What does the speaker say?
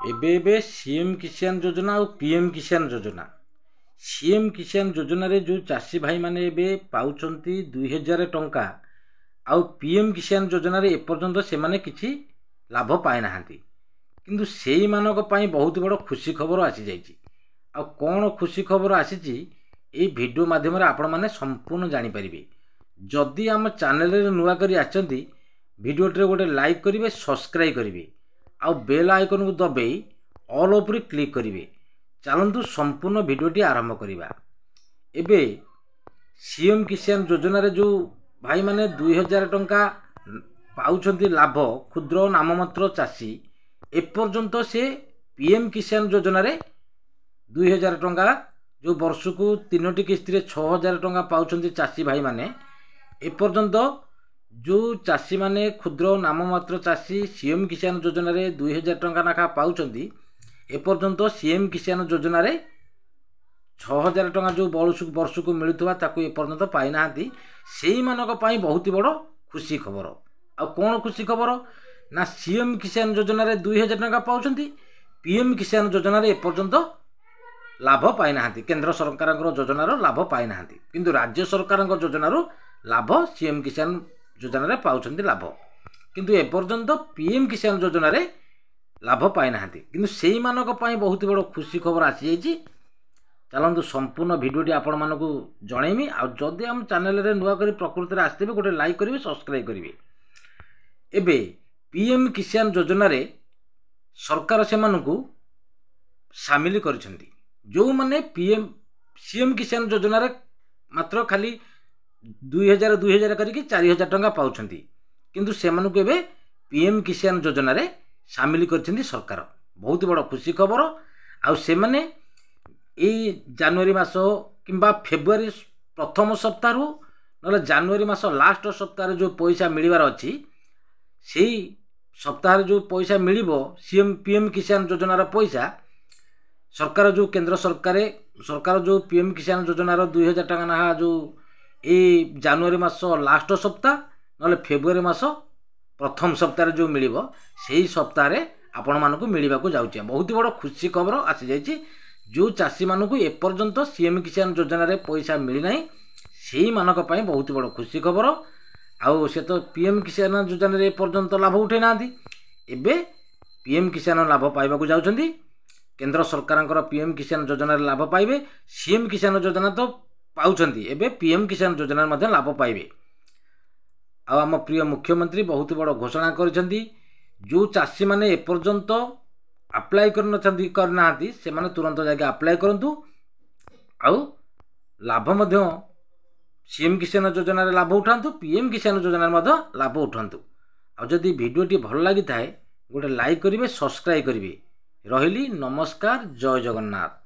ଏବେ सीएम किसान योजना और पीएम किसान योजना सीएम किसान योजना रे जो चाषी भाई माने एबे पाउछंती 2000 टंका आउ पीएम किसान योजना रे एपर्यंत से माने किछि लाभ पाए नाहांती किंतु सेई मानक पई बहुत बड़ खुशी खबर आसी जाईची। आ कोन खुशी खबर आसीची ए वीडियो माध्यम रे आपण माने संपूर्ण जानि परिबे। जदि आम चैनल रे नुआ करी आछंती वीडियो रे गोटे लाइक करिवे, सब्सक्राइब करिवे आ बेल आइकन को दबाई ऑल उपर क्लिक करिवे। चलंतु संपूर्ण वीडियोटी आरंभ करिबा। एबे सीएम किसान योजना रे जो भाई माने 2000 टंका पाउछंती लाभ क्षुद्र नाममात्र चाषी एपर्यंत से पीएम किसान योजना रे 2000 टंका जो वर्ष को 3टी किस्ती रे 6000 टंका पाउछंती चाषी भाई माने एपर्यंत जो चाषी माने क्षुद्र नाममात्र चाषी सीएम किसान योजना रे 2000 टंका नाखा पाउछंती एपर्यंत सीएम किसान योजना रे 6000 टंका जो वर्ष को मिलुवा ताकू एपर्यंत पाई नाहांती। सेई मानक पई बहुत बड़ खुशी खबर। आ कोन खुशी खबर ना सीएम किसान योजना रे 2000 टंका पाउछंती, पीएम किसान योजना रे एपर्यंत लाभ पाई नाहांती। केंद्र सरकार योजना रो लाभ पाई नाहांती किंतु राज्य सरकार योजना रो लाभ सीएम किसान योजना रे पाउछंती लाभ किंतु एपर्यंत पीएम किसान योजना रे लाभ पाई नाहांती किंतु सेई मानक पई बहुत बड़ खुशी खबर आसी जाईची। चलंतु संपूर्ण वीडियोटी आपण मानकू जणैमी। आ जदि हम चैनल रे नुआ करी प्रकृति रे आस्तेबे गोटे लाइक करिवे, सब्सक्राइब करिवे। एबे पीएम किसान योजना रे सरकार से मानकू शामिल करिसेंती जो माने पीएम सीएम किसान योजना रे मात्र खाली 2000 करके 4000 टंका पाउछंती किंतु से मानकू एबे पीएम किसान योजना रे शामिल करिसेंती सरकार। बहुत बड़ खुशी खबर। आ से माने जनवरी मास किंबा फेब्रुआरी प्रथम सप्ताह ना जनवरी मास लास्ट सप्ताह जो पैसा मिलबार अच्छी से सप्ताह जो पैसा मिलिबो सीएम पीएम किसान योजना रा पैसा सरकार जो केंद्र सरकार जो पीएम किसान योजना रा 2000 टंका ना जो जनवरी मास लास्ट सप्ताह ना फेब्रुआरी मास प्रथम सप्ताह जो मिलिबो सेही सप्ताह रे आपण मानकू मिलवा को जाउची। बहुत बड़ खुशी खबर आसी जाईची। जो चाषी मानकू एपर्यंत सीएम किसान योजना रे पैसा मिली नाही सेही मानक पई बहुत बड़ खुशी खबर। आउ से तो पीएम किसान योजना रे एपर्यंत लाभ उठे नांती एबे पीएम किसान लाभ पाइबा को जाउछंती। केंद्र सरकार पीएम किसान योजना रे लाभ पाइबे। सीएम किसान योजना तो पाउछंती एबे पीएम किसान योजना मध्ये लाभ पाइबे। आ आम प्रिय मुख्यमंत्री बहुत बड़ घोषणा करिसेंती जो चाषी माने एपर्यंत अप्लाई करना से माने तुरंत जाके अप्लाई करंतु। आउ लाभ मध्य सीएम किसान योजना रे लाभ उठांतु, पीएम किसान योजना रे मध्य लाभ उठांतु। आ जदि वीडियोटी भल लागि थाए गोटे लाइक करिवे, सब्सक्राइब करिवे। रहिली नमस्कार, जय जगन्नाथ।